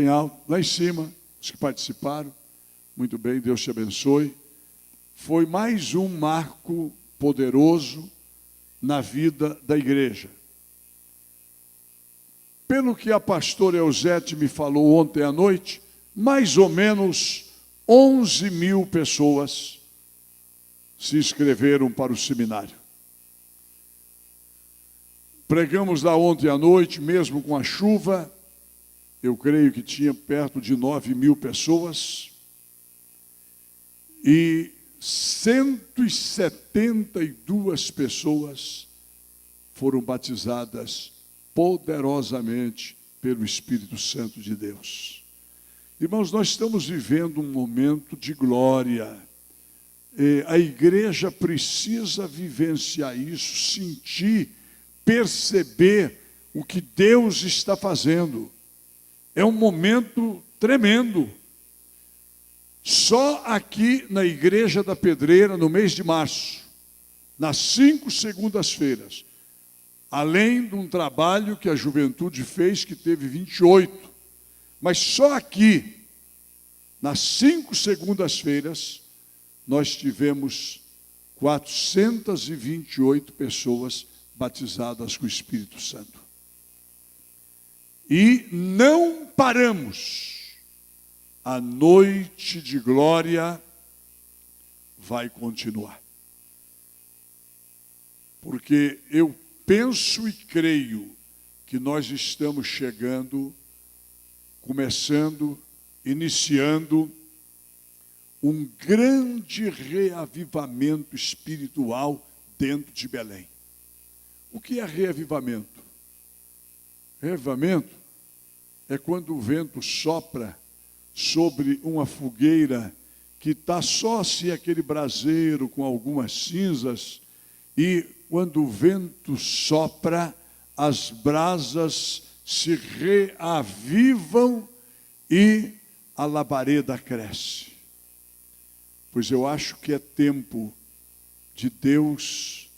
bem alto, lá em cima, os que participaram. Muito bem, Deus te abençoe. Foi mais um marco poderoso na vida da igreja. Pelo que a pastora Eusete me falou ontem à noite, mais ou menos 11 mil pessoas se inscreveram para o seminário. Pregamos lá ontem à noite, mesmo com a chuva, eu creio que tinha perto de 9 mil pessoas, e 172 pessoas foram batizadas poderosamente pelo Espírito Santo de Deus. Irmãos, nós estamos vivendo um momento de glória. A igreja precisa vivenciar isso, sentir, perceber o que Deus está fazendo. É um momento tremendo. Só aqui na Igreja da Pedreira, no mês de março, nas 5 segundas-feiras, além de um trabalho que a juventude fez, que teve 28, mas só aqui, nas 5 segundas-feiras, nós tivemos 428 pessoas batizadas com o Espírito Santo. E não paramos. A noite de glória vai continuar. Porque eu penso e creio que nós estamos chegando, começando, iniciando um grande reavivamento espiritual dentro de Belém. O que é reavivamento? Reavivamento é quando o vento sopra sobre uma fogueira que está só assim aquele braseiro com algumas cinzas, e quando o vento sopra, as brasas se reavivam e a labareda cresce. Pois eu acho que é tempo de Deus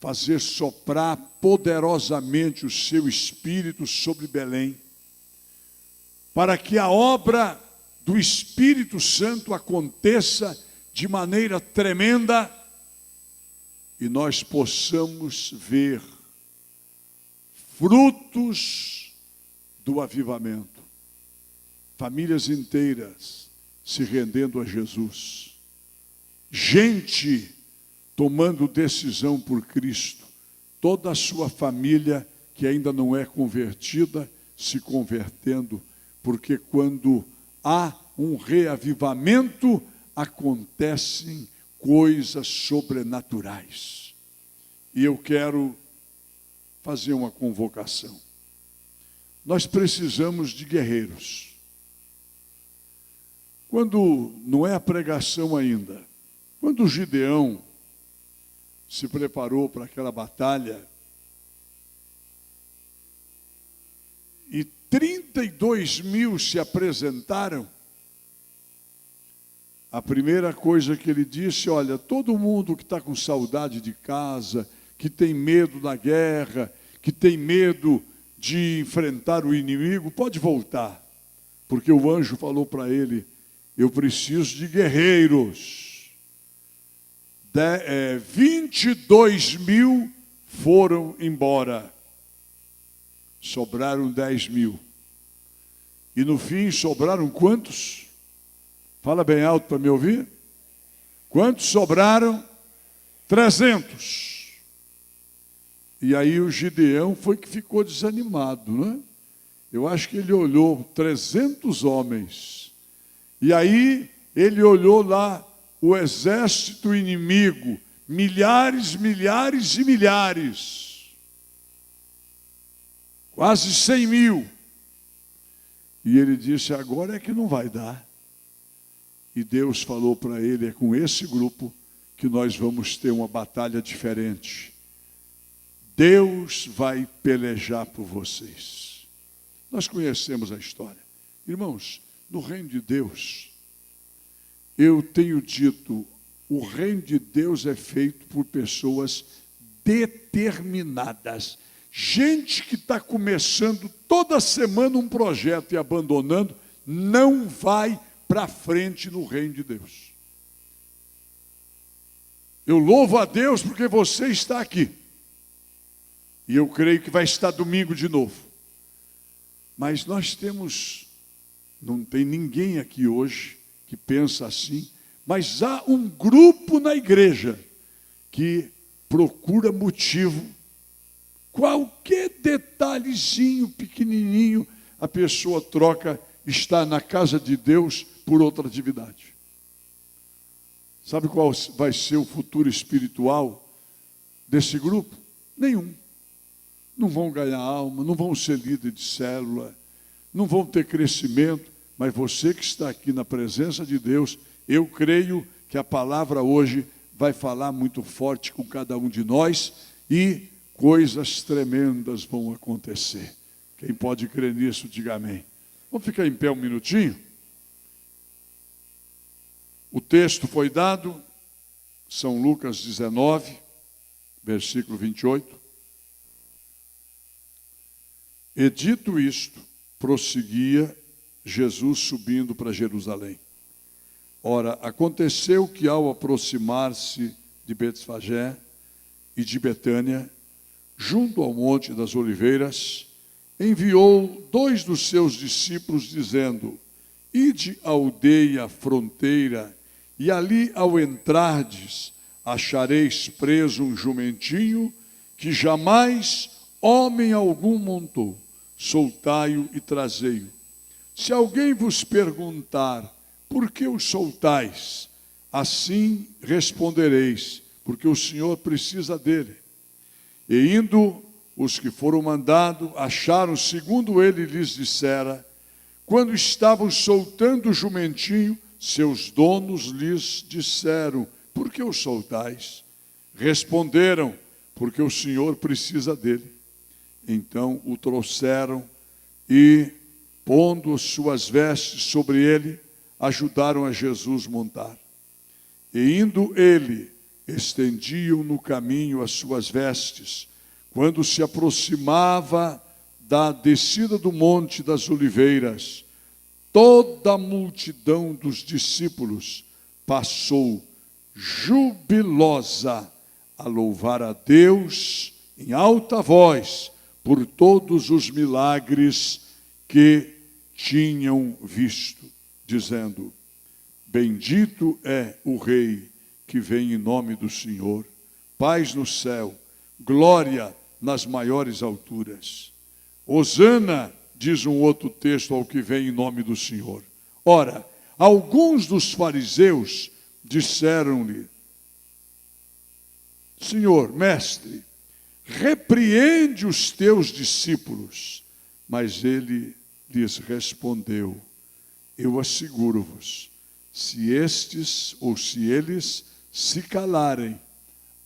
fazer soprar poderosamente o seu Espírito sobre Belém, para que a obra do Espírito Santo aconteça de maneira tremenda e nós possamos ver frutos do avivamento. Famílias inteiras se rendendo a Jesus. Gente tomando decisão por Cristo. Toda a sua família que ainda não é convertida, se convertendo, porque quando há um reavivamento, acontecem coisas sobrenaturais. E eu quero fazer uma convocação. Nós precisamos de guerreiros. Quando não é a pregação ainda, quando Gideão se preparou para aquela batalha, e 32 mil se apresentaram, a primeira coisa que ele disse: olha, todo mundo que está com saudade de casa, que tem medo da guerra, que tem medo de enfrentar o inimigo, pode voltar, porque o anjo falou para ele: eu preciso de guerreiros. 22 mil foram embora, sobraram 10 mil. E no fim sobraram quantos? Fala bem alto para me ouvir. Quantos sobraram? 300. E aí o Gideão foi que ficou desanimado, né? Eu acho que ele olhou 300 homens. E aí ele olhou lá o exército inimigo, milhares, milhares e milhares. Quase 100 mil. E ele disse: agora é que não vai dar. E Deus falou para ele: é com esse grupo que nós vamos ter uma batalha diferente. Deus vai pelejar por vocês. Nós conhecemos a história. Irmãos, no reino de Deus, eu tenho dito, o reino de Deus é feito por pessoas determinadas, Gente que está começando toda semana um projeto e abandonando, não vai para frente no reino de Deus. Eu louvo a Deus porque você está aqui. E eu creio que vai estar domingo de novo. Mas nós temos, não tem ninguém aqui hoje que pensa assim, mas há um grupo na igreja que procura motivo. Qualquer detalhezinho pequenininho, a pessoa troca, está na casa de Deus por outra atividade. Sabe qual vai ser o futuro espiritual desse grupo? Nenhum. Não vão ganhar alma, não vão ser líder de célula, não vão ter crescimento, mas você que está aqui na presença de Deus, eu creio que a palavra hoje vai falar muito forte com cada um de nós e coisas tremendas vão acontecer. Quem pode crer nisso, diga amém. Vamos ficar em pé um minutinho? O texto foi dado, São Lucas 19, versículo 28. E dito isto, prosseguia Jesus subindo para Jerusalém. Ora, aconteceu que ao aproximar-se de Betfagé e de Betânia, junto ao Monte das Oliveiras, enviou 2 dos seus discípulos, dizendo: Ide à aldeia fronteira, e ali ao entrardes, achareis preso um jumentinho que jamais homem algum montou. Soltai-o e trazei-o. Se alguém vos perguntar, por que o soltais? Assim respondereis, porque o Senhor precisa dele. E indo, os que foram mandados acharam, segundo ele lhes dissera. Quando estavam soltando o jumentinho, seus donos lhes disseram: por que o soltais? Responderam: porque o Senhor precisa dele. Então o trouxeram e, pondo as suas vestes sobre ele, ajudaram a Jesus montar. E indo ele, estendiam no caminho as suas vestes. Quando se aproximava da descida do Monte das Oliveiras, toda a multidão dos discípulos passou jubilosa a louvar a Deus em alta voz por todos os milagres que tinham visto, dizendo: bendito é o Rei que vem em nome do Senhor, paz no céu, glória nas maiores alturas. Hosana, diz um outro texto, ao que vem em nome do Senhor. Ora, alguns dos fariseus disseram-lhe: Senhor, mestre, repreende os teus discípulos. Mas ele lhes respondeu: eu asseguro-vos, se estes ou se eles se calarem,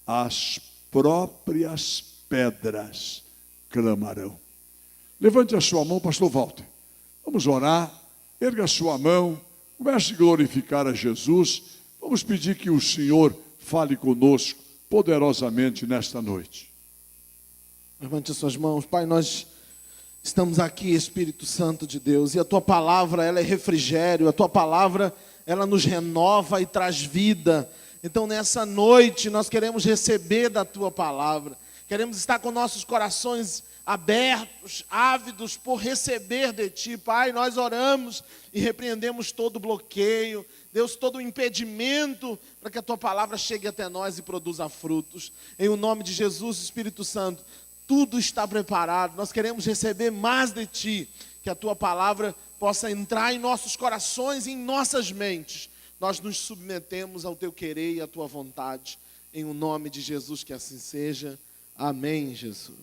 as próprias pedras clamarão. Levante a sua mão, pastor Walter. Vamos orar. Erga a sua mão. Comece a glorificar a Jesus. Vamos pedir que o Senhor fale conosco poderosamente nesta noite. Levante as suas mãos. Pai, nós estamos aqui, Espírito Santo de Deus, e a Tua palavra, ela é refrigério, a Tua palavra, ela nos renova e traz vida. Então, nessa noite, nós queremos receber da Tua palavra, queremos estar com nossos corações abertos, ávidos por receber de Ti. Pai, nós oramos e repreendemos todo bloqueio, Deus, todo impedimento para que a Tua palavra chegue até nós e produza frutos. Em o nome de Jesus, Espírito Santo, tudo está preparado, nós queremos receber mais de Ti, que a Tua palavra possa entrar em nossos corações e em nossas mentes. Nós nos submetemos ao Teu querer e à Tua vontade, em o nome de Jesus, que assim seja. Amém, Jesus.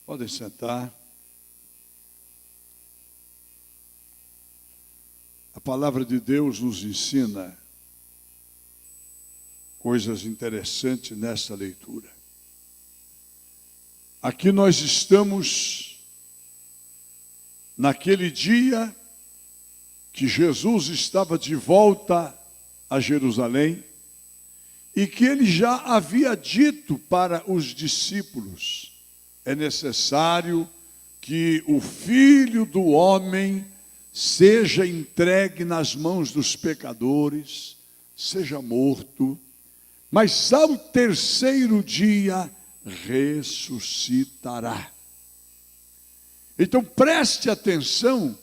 Podem sentar. A palavra de Deus nos ensina coisas interessantes nessa leitura. Aqui nós estamos naquele dia que Jesus estava de volta a Jerusalém e que ele já havia dito para os discípulos: é necessário que o Filho do Homem seja entregue nas mãos dos pecadores, seja morto, mas ao terceiro dia ressuscitará. Então preste atenção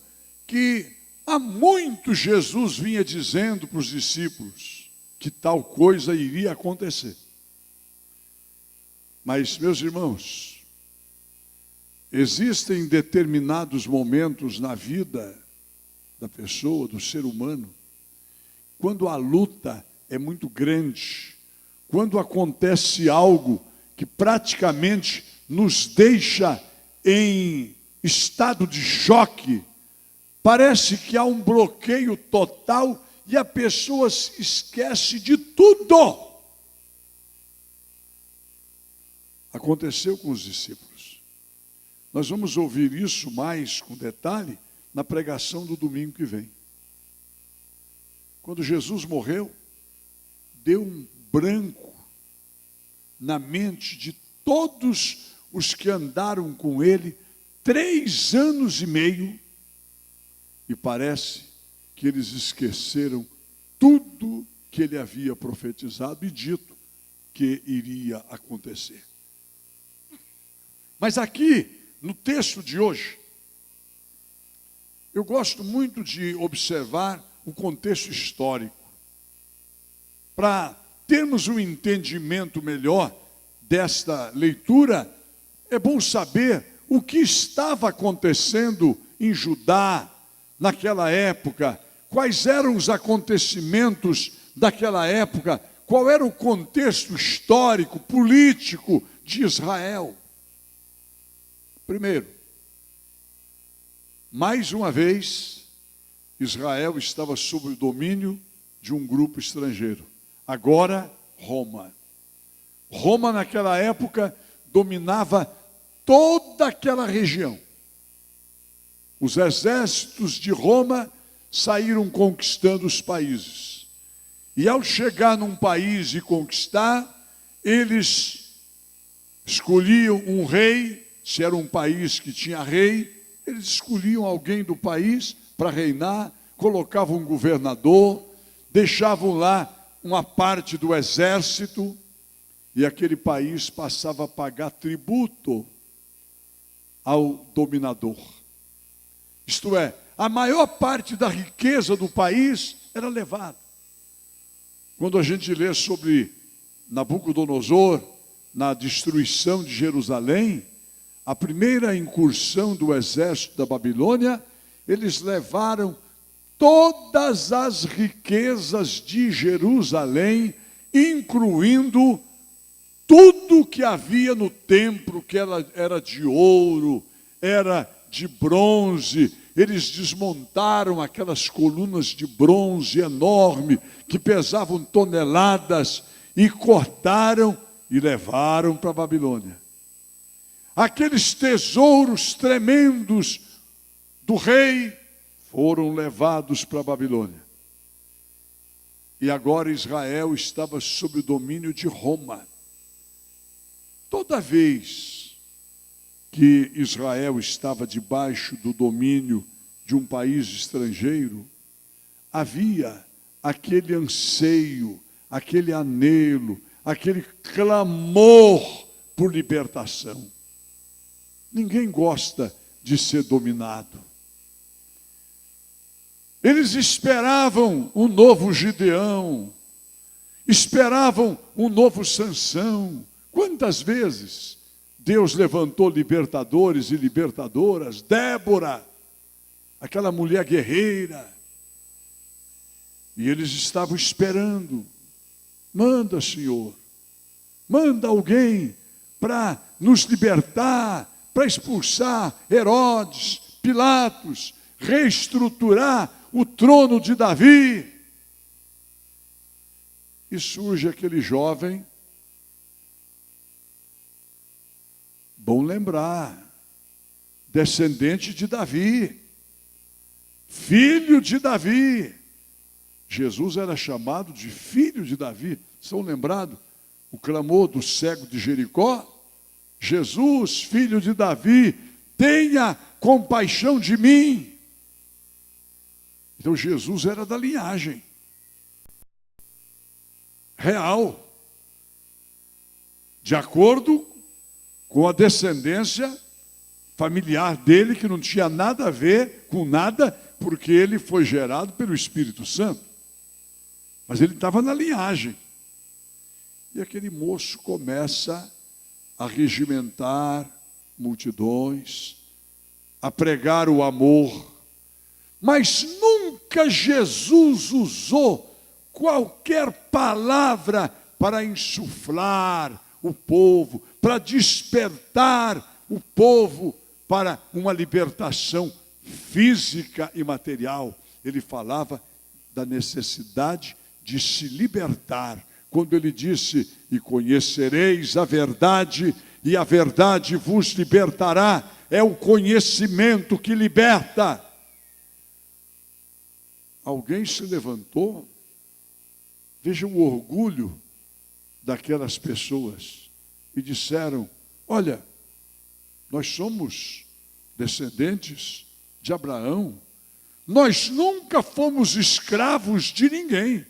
que há muito Jesus vinha dizendo para os discípulos que tal coisa iria acontecer. Mas, meus irmãos, existem determinados momentos na vida da pessoa, do ser humano, quando a luta é muito grande, quando acontece algo que praticamente nos deixa em estado de choque, parece que há um bloqueio total e a pessoa se esquece de tudo. Aconteceu com os discípulos. Nós vamos ouvir isso mais com detalhe na pregação do domingo que vem. Quando Jesus morreu, deu um branco na mente de todos os que andaram com ele 3 anos e meio, e parece que eles esqueceram tudo que ele havia profetizado e dito que iria acontecer. Mas aqui, no texto de hoje, eu gosto muito de observar o contexto histórico, para termos um entendimento melhor desta leitura. É bom saber o que estava acontecendo em Judá naquela época, quais eram os acontecimentos daquela época, qual era o contexto histórico, político de Israel. Primeiro, mais uma vez, Israel estava sob o domínio de um grupo estrangeiro. Agora, Roma. Roma, naquela época, dominava toda aquela região. Os exércitos de Roma saíram conquistando os países. E ao chegar num país e conquistar, eles escolhiam um rei. Se era um país que tinha rei, eles escolhiam alguém do país para reinar, colocavam um governador, deixavam lá uma parte do exército, e aquele país passava a pagar tributo ao dominador. Isto é, a maior parte da riqueza do país era levada. Quando a gente lê sobre Nabucodonosor, na destruição de Jerusalém, a primeira incursão do exército da Babilônia, eles levaram todas as riquezas de Jerusalém, incluindo tudo que havia no templo, que era de ouro, era de bronze. Eles desmontaram aquelas colunas de bronze enorme, que pesavam toneladas, e cortaram e levaram para a Babilônia. Aqueles tesouros tremendos do rei foram levados para a Babilônia. E agora Israel estava sob o domínio de Roma. Toda vez que Israel estava debaixo do domínio de um país estrangeiro, havia aquele anseio, aquele anelo, aquele clamor por libertação. Ninguém gosta de ser dominado. Eles esperavam um novo Gideão, esperavam um novo Sansão. Quantas vezes Deus levantou libertadores e libertadoras? Débora, aquela mulher guerreira. E eles estavam esperando. Manda, Senhor, manda alguém para nos libertar, para expulsar Herodes, Pilatos, reestruturar o trono de Davi. E surge aquele jovem, bom lembrar, descendente de Davi, filho de Davi, Jesus era chamado de filho de Davi. Estão lembrados? O clamor do cego de Jericó? Jesus, filho de Davi, tenha compaixão de mim. Então Jesus era da linhagem real, de acordo com a descendência familiar dele, que não tinha nada a ver com nada, porque ele foi gerado pelo Espírito Santo. Mas ele estava na linhagem. E aquele moço começa a regimentar multidões, a pregar o amor. Mas nunca Jesus usou qualquer palavra para insuflar o povo, para despertar o povo para uma libertação física e material. Ele falava da necessidade de se libertar. Quando ele disse, e conhecereis a verdade, e a verdade vos libertará, é o conhecimento que liberta. Alguém se levantou, veja o orgulho daquelas pessoas, e disseram, olha, nós somos descendentes de Abraão, nós nunca fomos escravos de ninguém.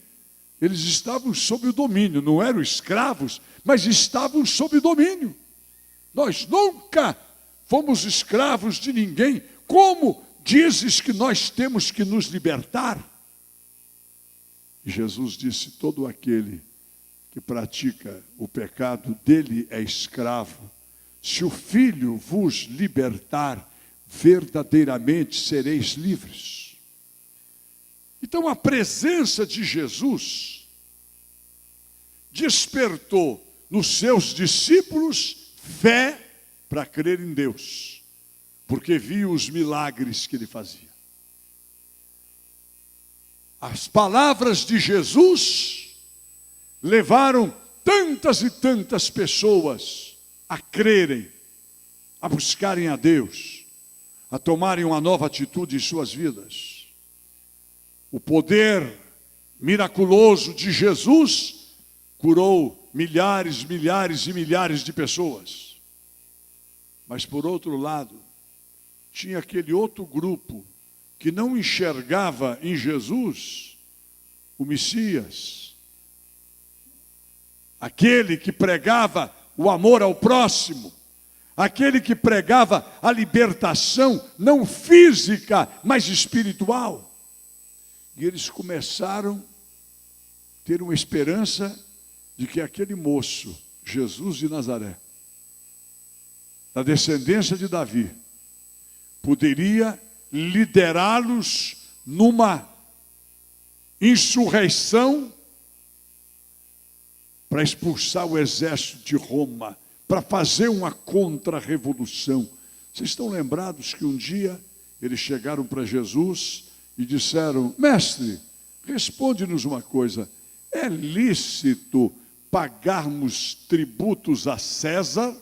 Eles estavam sob o domínio, não eram escravos, mas estavam sob o domínio. Nós nunca fomos escravos de ninguém. Como dizes que nós temos que nos libertar? E Jesus disse, todo aquele que pratica o pecado, dele é escravo. Se o Filho vos libertar, verdadeiramente sereis livres. Então a presença de Jesus despertou nos seus discípulos fé para crer em Deus, porque viu os milagres que ele fazia. As palavras de Jesus levaram tantas e tantas pessoas a crerem, a buscarem a Deus, a tomarem uma nova atitude em suas vidas. O poder miraculoso de Jesus curou milhares, milhares e milhares de pessoas. Mas por outro lado, tinha aquele outro grupo que não enxergava em Jesus o Messias, aquele que pregava o amor ao próximo, aquele que pregava a libertação, não física, mas espiritual. E eles começaram a ter uma esperança de que aquele moço, Jesus de Nazaré, da descendência de Davi, poderia liderá-los numa insurreição para expulsar o exército de Roma, para fazer uma contra-revolução. Vocês estão lembrados que um dia eles chegaram para Jesus e disseram, mestre, responde-nos uma coisa, é lícito pagarmos tributos a César?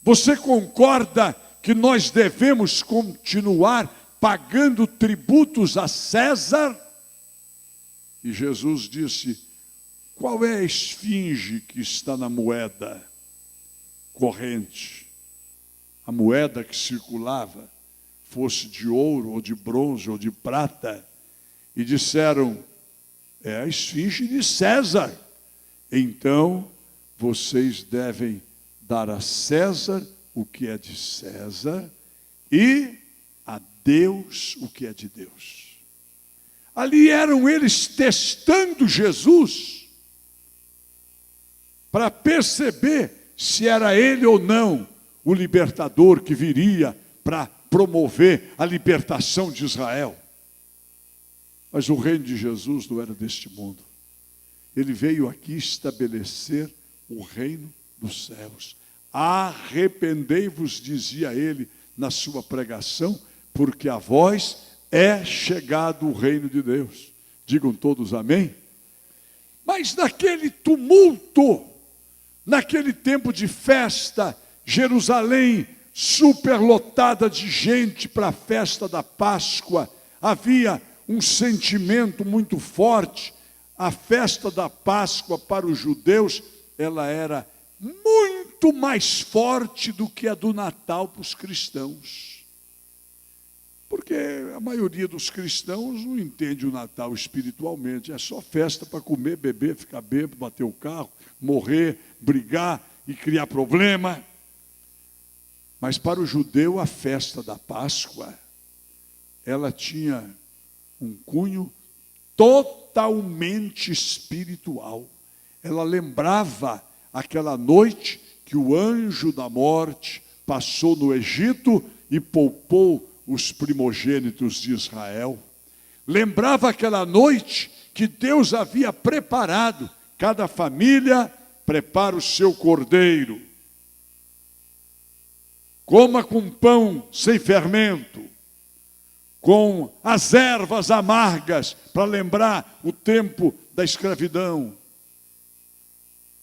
Você concorda que nós devemos continuar pagando tributos a César? E Jesus disse, qual é a esfinge que está na moeda corrente? A moeda que circulava, fosse de ouro, ou de bronze, ou de prata. E disseram, é a esfinge de César. Então, vocês devem dar a César o que é de César e a Deus o que é de Deus. Ali eram eles testando Jesus para perceber se era ele ou não o libertador que viria para promover a libertação de Israel. Mas o reino de Jesus não era deste mundo. Ele veio aqui estabelecer o reino dos céus. Arrependei-vos, dizia ele na sua pregação, porque a vós é chegado o reino de Deus. Digam todos amém? Mas naquele tumulto, naquele tempo de festa, Jerusalém superlotada de gente para a festa da Páscoa, havia um sentimento muito forte. A festa da Páscoa para os judeus, ela era muito mais forte do que a do Natal para os cristãos. Porque a maioria dos cristãos não entende o Natal espiritualmente. É só festa para comer, beber, ficar bêbado, bater o carro, morrer, brigar e criar problema. Mas para o judeu, a festa da Páscoa, ela tinha um cunho totalmente espiritual. Ela lembrava aquela noite que o anjo da morte passou no Egito e poupou os primogênitos de Israel. Lembrava aquela noite que Deus havia preparado. Cada família prepara o seu cordeiro. Coma com pão sem fermento, com as ervas amargas, para lembrar o tempo da escravidão.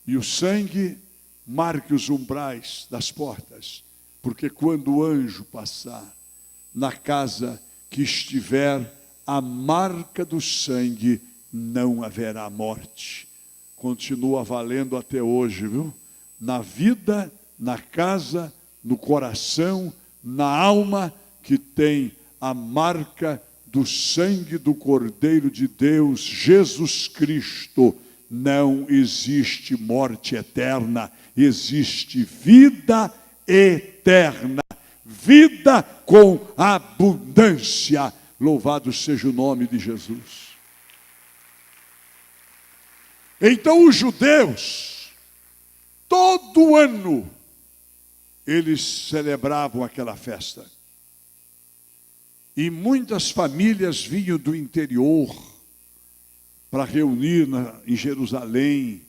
E o sangue marque os umbrais das portas, porque quando o anjo passar na casa que estiver a marca do sangue, não haverá morte. Continua valendo até hoje, viu? Na vida, na casa, no coração, na alma, que tem a marca do sangue do Cordeiro de Deus, Jesus Cristo, não existe morte eterna, existe vida eterna, vida com abundância. Louvado seja o nome de Jesus. Então os judeus, todo ano, eles celebravam aquela festa. E muitas famílias vinham do interior para reunir em Jerusalém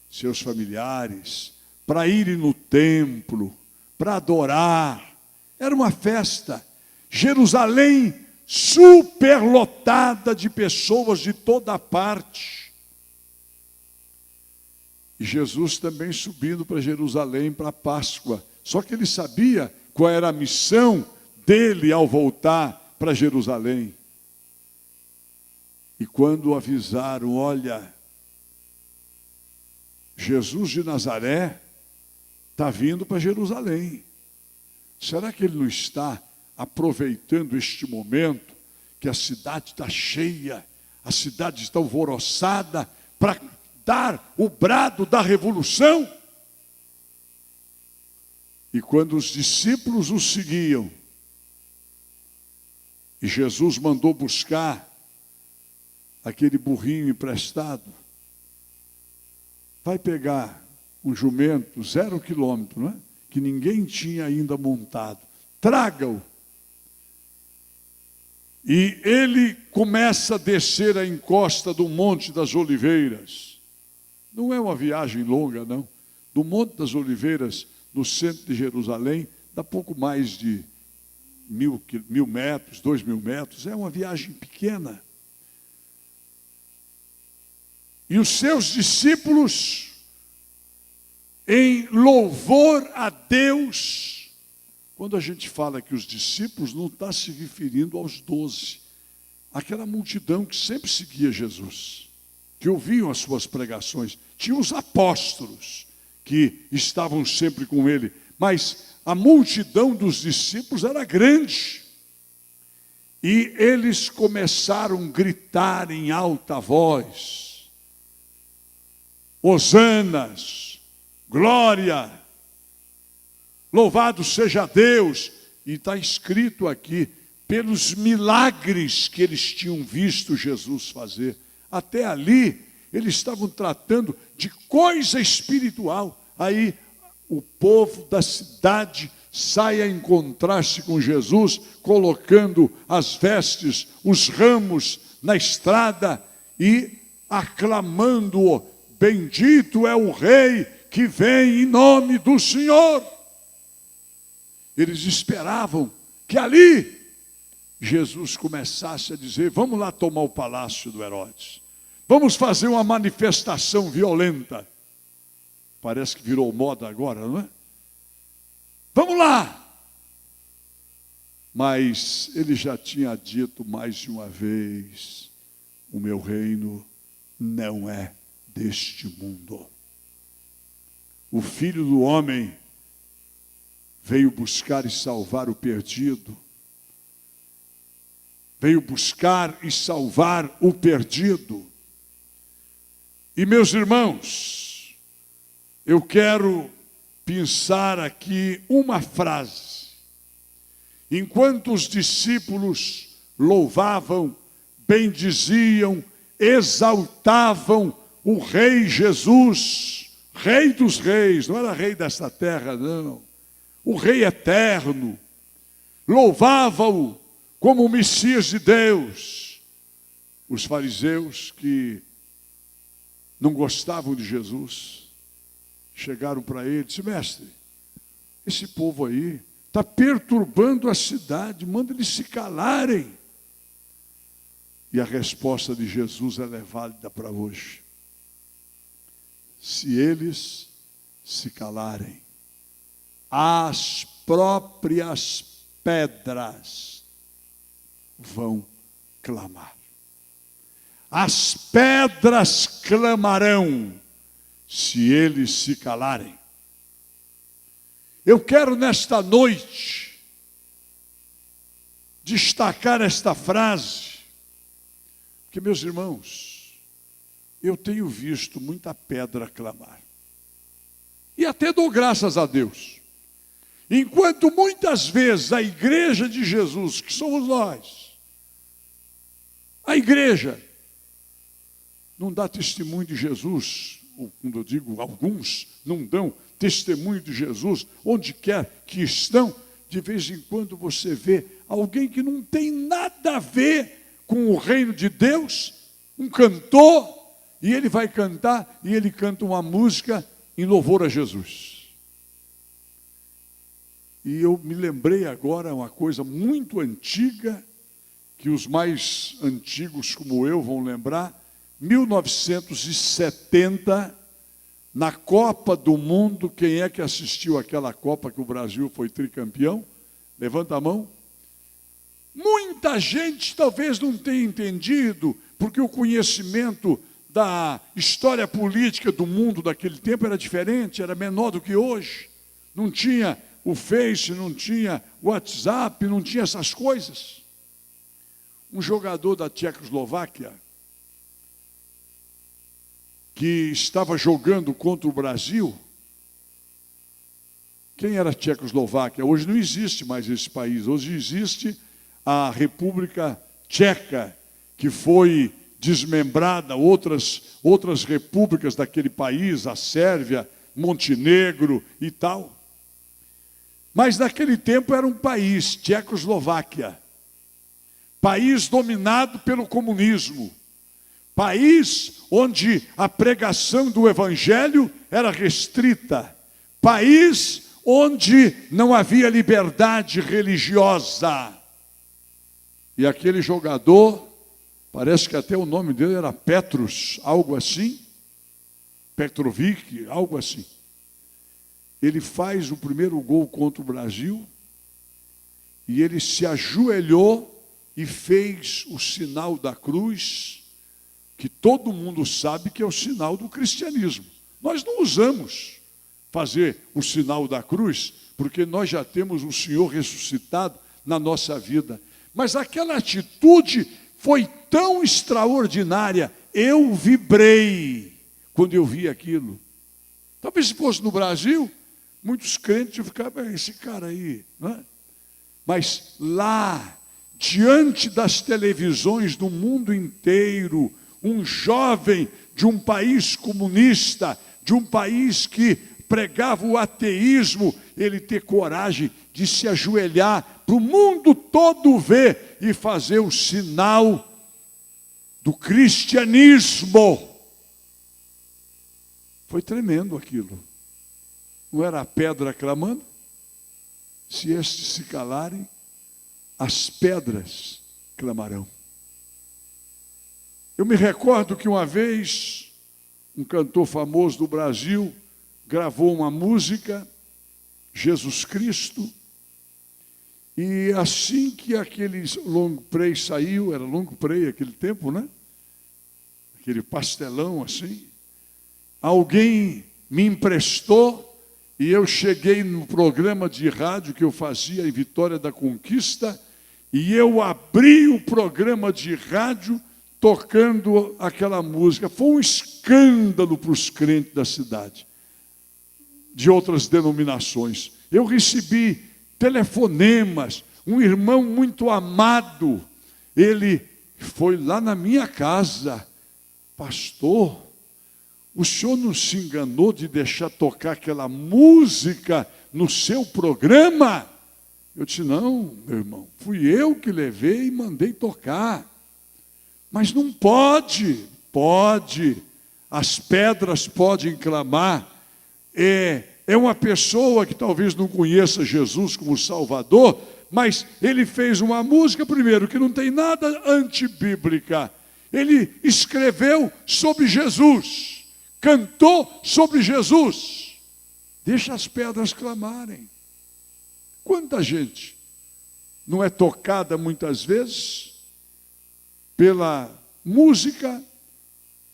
seus familiares, para irem no templo, para adorar. Era uma festa. Jerusalém superlotada de pessoas de toda parte. E Jesus também subindo para Jerusalém para a Páscoa. Só que ele sabia qual era a missão dele ao voltar para Jerusalém. E quando avisaram, olha, Jesus de Nazaré está vindo para Jerusalém. Será que ele não está aproveitando este momento que a cidade está cheia, a cidade está alvoroçada, para dar o brado da revolução? E quando os discípulos o seguiam, e Jesus mandou buscar aquele burrinho emprestado, vai pegar um jumento, 0 quilômetro, não é? Que ninguém tinha ainda montado, traga-o. E ele começa a descer a encosta do Monte das Oliveiras. Não é uma viagem longa, não. Do Monte das Oliveiras, no centro de Jerusalém, dá pouco mais de 1.000 metros, 2.000 metros. É uma viagem pequena. E os seus discípulos, em louvor a Deus. Quando a gente fala que os discípulos, não está se referindo aos 12. Aquela multidão que sempre seguia Jesus, que ouviam as suas pregações. Tinha os apóstolos que estavam sempre com ele, mas a multidão dos discípulos era grande. E eles começaram a gritar em alta voz: Hosanas, glória, louvado seja Deus. E está escrito aqui, pelos milagres que eles tinham visto Jesus fazer. Até ali, eles estavam tratando de coisa espiritual. Aí, o povo da cidade sai a encontrar-se com Jesus, colocando as vestes, os ramos na estrada e aclamando-o: bendito é o Rei que vem em nome do Senhor. Eles esperavam que ali Jesus começasse a dizer: vamos lá tomar o palácio do Herodes, vamos fazer uma manifestação violenta. Parece que virou moda agora, não é? Vamos lá. Mas ele já tinha dito mais de uma vez: o meu reino não é deste mundo. O Filho do Homem veio buscar e salvar o perdido. Veio buscar e salvar o perdido. E, meus irmãos, eu quero pensar aqui uma frase. Enquanto os discípulos louvavam, bendiziam, exaltavam o Rei Jesus, Rei dos reis, não era rei desta terra, não. O Rei eterno, louvavam-o como o Messias de Deus. Os fariseus que não gostavam de Jesus, chegaram para ele e disseram: mestre, esse povo aí está perturbando a cidade, manda eles se calarem. E a resposta de Jesus ela é válida para hoje. Se eles se calarem, as próprias pedras vão clamar. As pedras clamarão se eles se calarem. Eu quero nesta noite destacar esta frase, porque, meus irmãos, eu tenho visto muita pedra clamar. E até dou graças a Deus. Enquanto muitas vezes a igreja de Jesus, que somos nós, a igreja não dá testemunho de Jesus, ou quando eu digo alguns não dão testemunho de Jesus, onde quer que estão, de vez em quando você vê alguém que não tem nada a ver com o reino de Deus, um cantor, e ele vai cantar, e ele canta uma música em louvor a Jesus. E eu me lembrei agora uma coisa muito antiga, que os mais antigos como eu vão lembrar. 1970, na Copa do Mundo, quem é que assistiu aquela Copa que o Brasil foi tricampeão? Levanta a mão. Muita gente talvez não tenha entendido, porque o conhecimento da história política do mundo daquele tempo era diferente, era menor do que hoje. Não tinha o Face, não tinha o WhatsApp, não tinha essas coisas. Um jogador da Tchecoslováquia, que estava jogando contra o Brasil. Quem era a Tchecoslováquia? Hoje não existe mais esse país. Hoje existe a República Tcheca, que foi desmembrada, outras repúblicas daquele país, a Sérvia, Montenegro e tal. Mas naquele tempo era um país, Tchecoslováquia, país dominado pelo comunismo. País onde a pregação do evangelho era restrita. País onde não havia liberdade religiosa. E aquele jogador, parece que até o nome dele era Petrus, algo assim. Petrovic, algo assim. Ele faz o primeiro gol contra o Brasil e ele se ajoelhou e fez o sinal da cruz, que todo mundo sabe que é o sinal do cristianismo. Nós não usamos fazer o sinal da cruz, porque nós já temos o Senhor ressuscitado na nossa vida. Mas aquela atitude foi tão extraordinária, eu vibrei quando eu vi aquilo. Talvez se fosse no Brasil, muitos crentes iam ficar: esse cara aí, não é? Mas lá, diante das televisões do mundo inteiro, um jovem de um país comunista, de um país que pregava o ateísmo, ele ter coragem de se ajoelhar para o mundo todo ver e fazer o sinal do cristianismo. Foi tremendo aquilo. Não era a pedra clamando? Se estes se calarem, as pedras clamarão. Eu me recordo que uma vez, um cantor famoso do Brasil gravou uma música, Jesus Cristo, E assim que aquele long play saiu, era long play aquele tempo, né? Aquele pastelão assim, alguém me emprestou e eu cheguei no programa de rádio que eu fazia em Vitória da Conquista e eu abri o programa de rádio tocando aquela música. Foi um escândalo para os crentes da cidade, de outras denominações. Eu recebi telefonemas, um irmão muito amado, ele foi lá na minha casa: pastor, o senhor não se enganou de deixar tocar aquela música no seu programa? Eu disse: não, meu irmão, fui eu que levei e mandei tocar. Mas não pode, as pedras podem clamar. É uma pessoa que talvez não conheça Jesus como Salvador, mas ele fez uma música, primeiro, que não tem nada antibíblica. Ele escreveu sobre Jesus, cantou sobre Jesus. Deixa as pedras clamarem. Quanta gente não é tocada muitas vezes pela música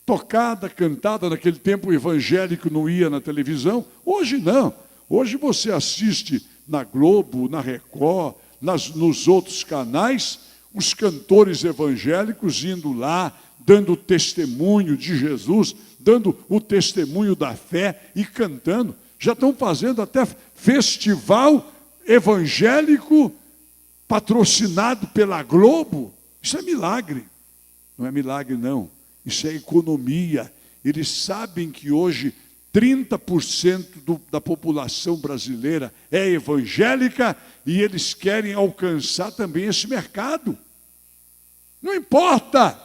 tocada, cantada? Naquele tempo o evangélico não ia na televisão. Hoje não. Hoje você assiste na Globo, na Record, nos outros canais, os cantores evangélicos indo lá, dando testemunho de Jesus, dando o testemunho da fé e cantando. Já estão fazendo até festival evangélico patrocinado pela Globo. Isso é milagre. Não é milagre, não. Isso é economia. Eles sabem que hoje 30% da população brasileira é evangélica e eles querem alcançar também esse mercado. Não importa.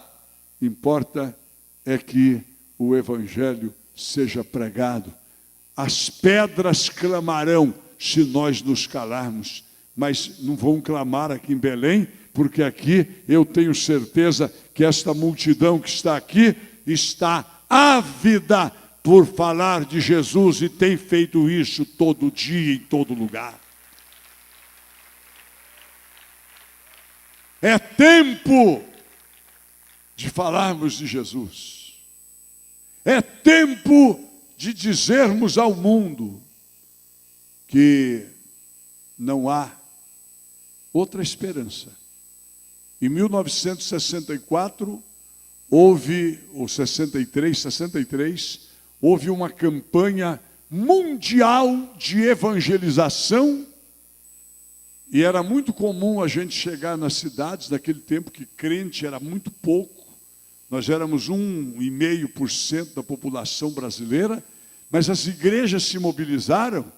Importa é que o evangelho seja pregado. As pedras clamarão se nós nos calarmos, mas não vão clamar aqui em Belém, porque aqui eu tenho certeza que esta multidão que está aqui está ávida por falar de Jesus e tem feito isso todo dia, em todo lugar. É tempo de falarmos de Jesus. É tempo de dizermos ao mundo que não há outra esperança. Em 1964, houve, ou 63, houve uma campanha mundial de evangelização e era muito comum a gente chegar nas cidades, naquele tempo que crente era muito pouco, nós éramos 1,5% da população brasileira, mas as igrejas se mobilizaram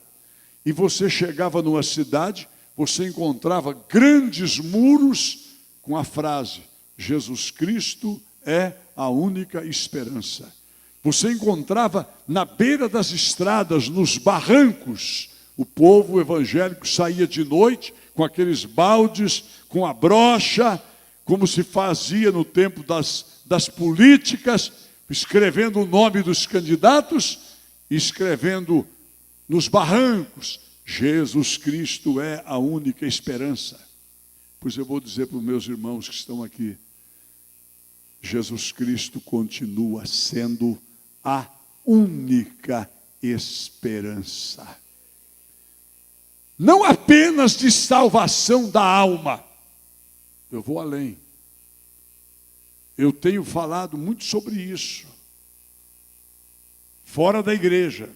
e você chegava numa cidade, você encontrava grandes muros com a frase: Jesus Cristo é a única esperança. Você encontrava na beira das estradas, nos barrancos, o povo evangélico saía de noite com aqueles baldes, com a brocha, como se fazia no tempo das políticas, escrevendo o nome dos candidatos, escrevendo nos barrancos: Jesus Cristo é a única esperança. Pois eu vou dizer para os meus irmãos que estão aqui: Jesus Cristo continua sendo a única esperança. Não apenas de salvação da alma. Eu vou além. Eu tenho falado muito sobre isso. Fora da igreja.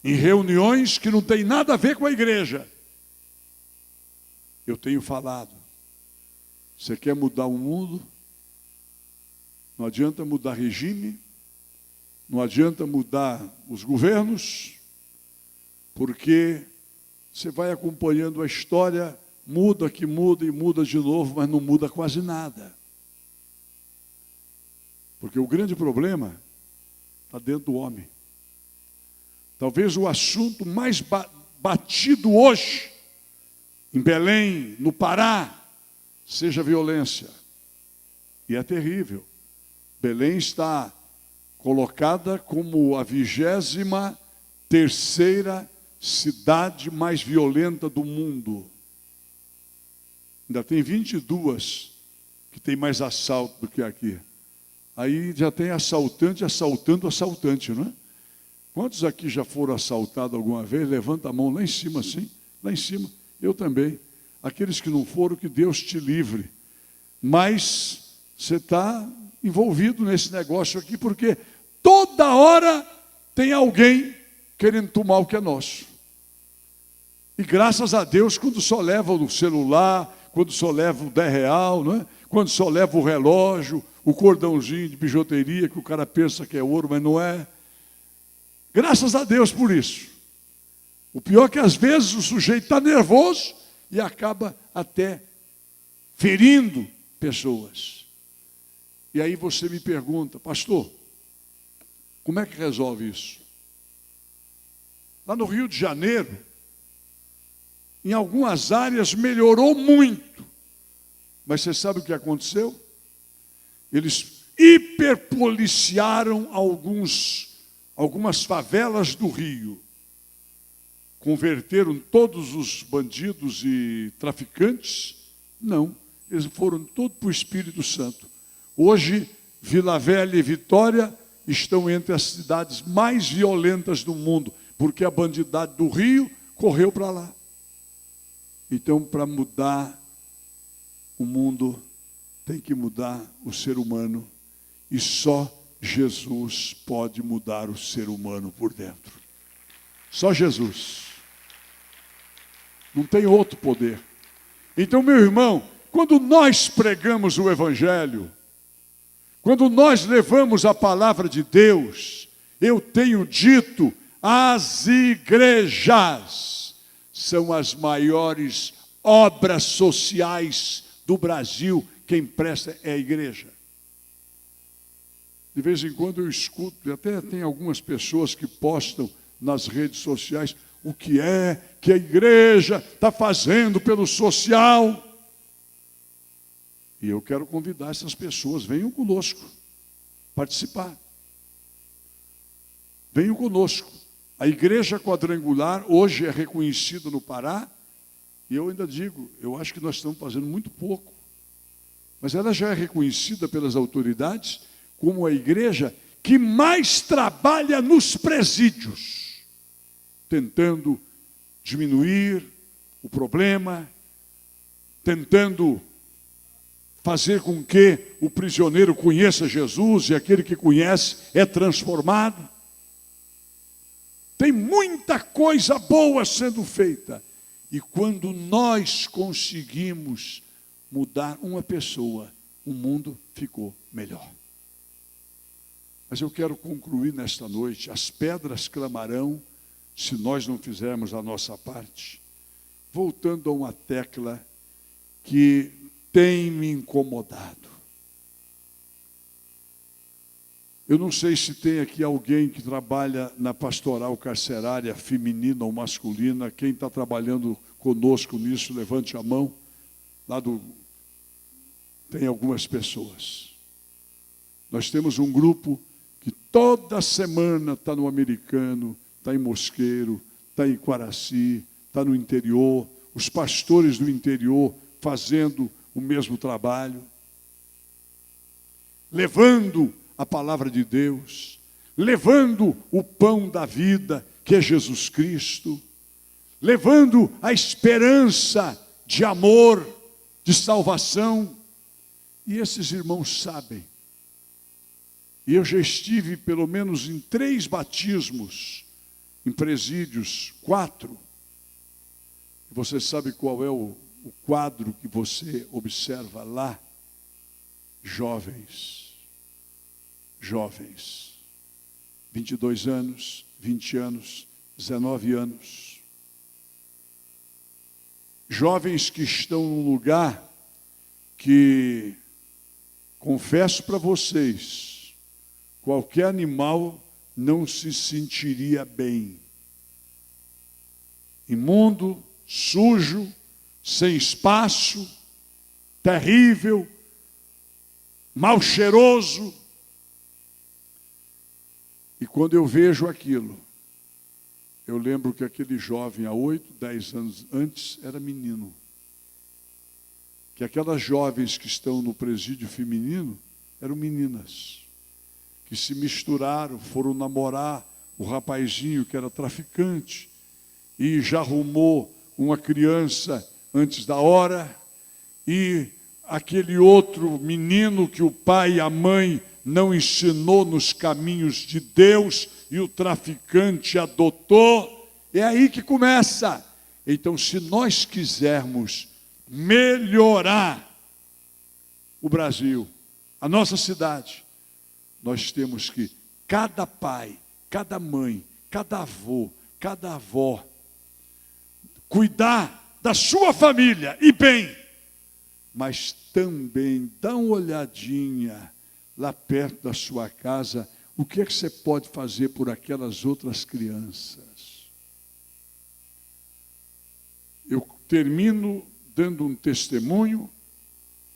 Em reuniões que não tem nada a ver com a igreja. Eu tenho falado. Você quer mudar o mundo? Não adianta mudar regime, não adianta mudar os governos, porque você vai acompanhando a história, muda que muda e muda de novo, mas não muda quase nada. Porque o grande problema está dentro do homem. Talvez o assunto mais batido hoje, em Belém, no Pará, seja a violência. E é terrível. Belém está colocada como a 23ª cidade mais violenta do mundo. Ainda tem 22 que tem mais assalto do que aqui. Aí já tem assaltante assaltando assaltante, não é? Quantos aqui já foram assaltados alguma vez? Levanta a mão lá em cima, assim. Lá em cima. Eu também. Aqueles que não foram, que Deus te livre. Mas você está envolvido nesse negócio aqui, porque toda hora tem alguém querendo tomar o que é nosso. E graças a Deus, quando só leva o celular, quando só leva o 10 real, não é? Quando só leva o relógio, o cordãozinho de bijuteria, que o cara pensa que é ouro, mas não é. Graças a Deus por isso. O pior é que às vezes o sujeito está nervoso e acaba até ferindo pessoas. E aí você me pergunta, pastor, como é que resolve isso? Lá no Rio de Janeiro, em algumas áreas melhorou muito. Mas você sabe o que aconteceu? Eles hiperpoliciaram algumas favelas do Rio. Converteram todos os bandidos e traficantes? Não, eles foram todos para o Espírito Santo. Hoje, Vila Velha e Vitória estão entre as cidades mais violentas do mundo, porque a bandidade do Rio correu para lá. Então, para mudar o mundo, tem que mudar o ser humano. E só Jesus pode mudar o ser humano por dentro. Só Jesus. Não tem outro poder. Então, meu irmão, quando nós pregamos o Evangelho, quando nós levamos a palavra de Deus, eu tenho dito, as igrejas são as maiores obras sociais do Brasil. Quem presta é a igreja. De vez em quando eu escuto, até tem algumas pessoas que postam nas redes sociais o que é que a igreja está fazendo pelo social. E eu quero convidar essas pessoas, venham conosco participar. Venham conosco. A igreja quadrangular hoje é reconhecida no Pará, e eu ainda digo, eu acho que nós estamos fazendo muito pouco. Mas ela já é reconhecida pelas autoridades como a igreja que mais trabalha nos presídios, tentando diminuir o problema, tentando fazer com que o prisioneiro conheça Jesus e aquele que conhece é transformado. Tem muita coisa boa sendo feita. E quando nós conseguimos mudar uma pessoa, o mundo ficou melhor. Mas eu quero concluir nesta noite. As pedras clamarão se nós não fizermos a nossa parte. Voltando a uma tecla que tem me incomodado. Eu não sei se tem aqui alguém que trabalha na pastoral carcerária feminina ou masculina. Quem está trabalhando conosco nisso, levante a mão. Tem algumas pessoas. Nós temos um grupo que toda semana está no Americano, está em Mosqueiro, está em Quaraci, está no interior. Os pastores do interior fazendo o mesmo trabalho. Levando a palavra de Deus, levando o pão da vida, que é Jesus Cristo, levando a esperança de amor, de salvação. E esses irmãos sabem. E eu já estive pelo menos em 3 batismos, em presídios, 4. Você sabe qual é o quadro que você observa lá? Jovens. 22 anos, 20 anos, 19 anos. Jovens que estão num lugar que, confesso para vocês, qualquer animal não se sentiria bem. Imundo, sujo, sem espaço, terrível, mal cheiroso. E quando eu vejo aquilo, eu lembro que aquele jovem, há 8, 10 anos antes, era menino. que aquelas jovens que estão no presídio feminino eram meninas, que se misturaram, foram namorar o rapazinho que era traficante e já arrumou uma criança antes da hora, e aquele outro menino que o pai e a mãe não ensinou nos caminhos de Deus e o traficante adotou. É aí que começa. Então, se nós quisermos melhorar o Brasil, a nossa cidade, nós temos que, cada pai, cada mãe, cada avô, cada avó, cuidar da sua família, e bem, mas também dá uma olhadinha lá perto da sua casa, o que é que você pode fazer por aquelas outras crianças. Eu termino dando um testemunho.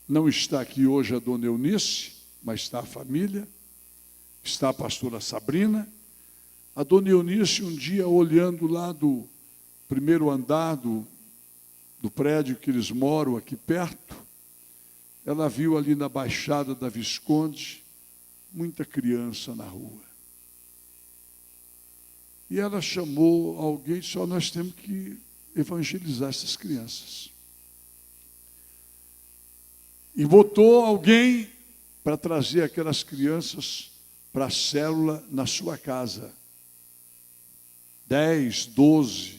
Não está aqui hoje a dona Eunice, mas está a família, está a pastora Sabrina. A dona Eunice, um dia, olhando lá do primeiro andar do prédio que eles moram aqui perto, ela viu ali na Baixada da Visconde muita criança na rua. E ela chamou alguém e disse: nós temos que evangelizar essas crianças. E botou alguém para trazer aquelas crianças para a célula na sua casa. 10, 12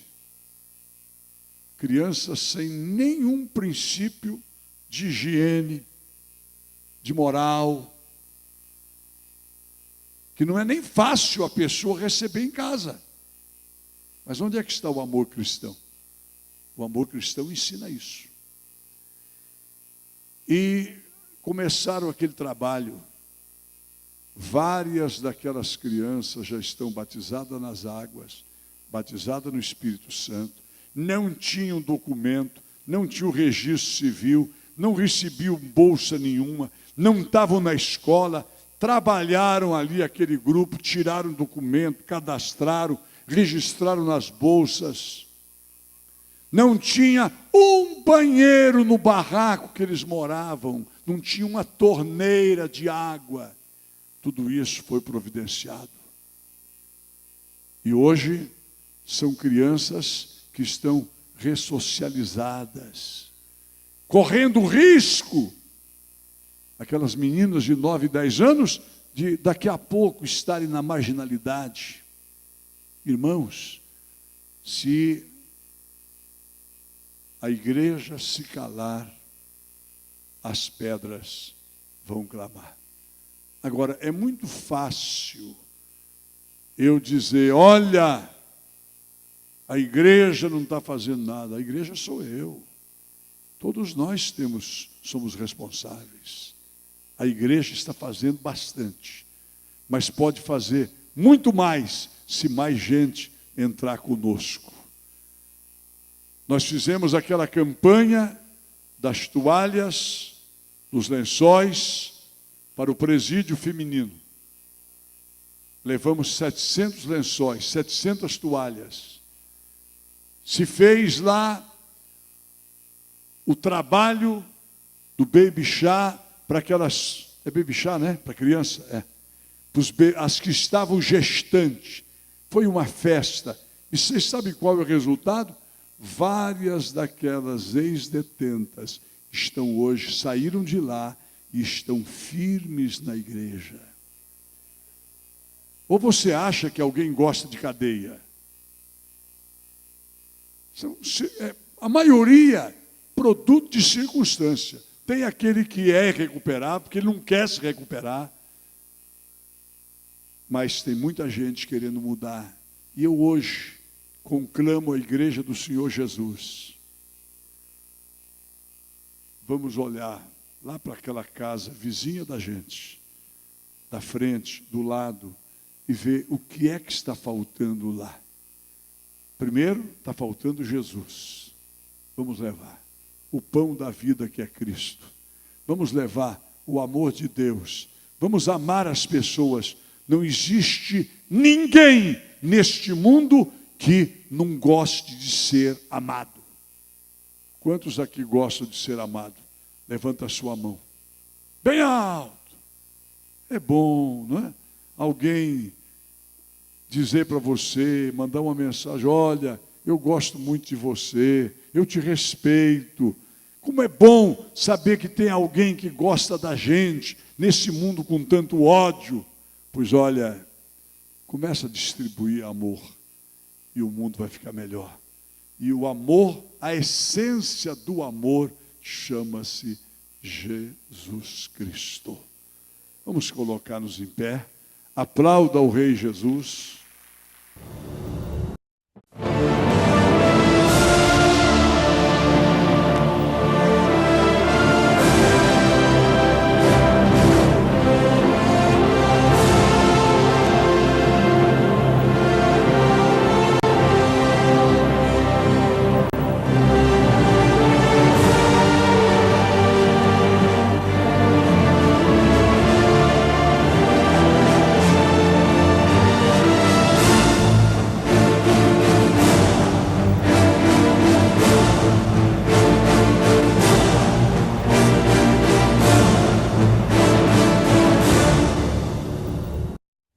crianças sem nenhum princípio de higiene, de moral, que não é nem fácil a pessoa receber em casa. Mas onde é que está o amor cristão? O amor cristão ensina isso. E começaram aquele trabalho. Várias daquelas crianças já estão batizadas nas águas, batizadas no Espírito Santo, não tinham documento, não tinham registro civil, não recebiam bolsa nenhuma, não estavam na escola, trabalharam ali aquele grupo, tiraram documento, cadastraram, registraram nas bolsas. Não tinha um banheiro no barraco que eles moravam, não tinha uma torneira de água. Tudo isso foi providenciado. E hoje são crianças que estão ressocializadas, correndo risco, aquelas meninas de 9, 10 anos, de daqui a pouco estarem na marginalidade. Irmãos, se a igreja se calar, as pedras vão clamar. Agora, é muito fácil eu dizer: olha, a igreja não está fazendo nada. A igreja sou eu. Todos nós somos responsáveis. A igreja está fazendo bastante, mas pode fazer muito mais se mais gente entrar conosco. Nós fizemos aquela campanha das toalhas, dos lençóis, para o presídio feminino. Levamos 700 lençóis, 700 toalhas. Se fez lá o trabalho do baby chá para aquelas... É baby chá, né? Para criança? É. As que estavam gestantes. Foi uma festa. E vocês sabem qual é o resultado? Várias daquelas ex-detentas estão hoje, saíram de lá e estão firmes na igreja. Ou você acha que alguém gosta de cadeia? A maioria, produto de circunstância. Tem aquele que é recuperado, porque ele não quer se recuperar. Mas tem muita gente querendo mudar. E eu hoje conclamo a igreja do Senhor Jesus. Vamos olhar lá para aquela casa vizinha da gente, da frente, do lado, e ver o que é que está faltando lá. Primeiro, está faltando Jesus. Vamos levar o pão da vida, que é Cristo. Vamos levar o amor de Deus. Vamos amar as pessoas. Não existe ninguém neste mundo que não goste de ser amado. Quantos aqui gostam de ser amado? Levanta a sua mão. Bem alto. É bom, não é? Alguém dizer para você, mandar uma mensagem, olha, eu gosto muito de você, eu te respeito. Como é bom saber que tem alguém que gosta da gente, nesse mundo com tanto ódio. Pois olha, começa a distribuir amor, e o mundo vai ficar melhor. E o amor, a essência do amor, chama-se Jesus Cristo. Vamos colocar-nos em pé. Aplauda o Rei Jesus.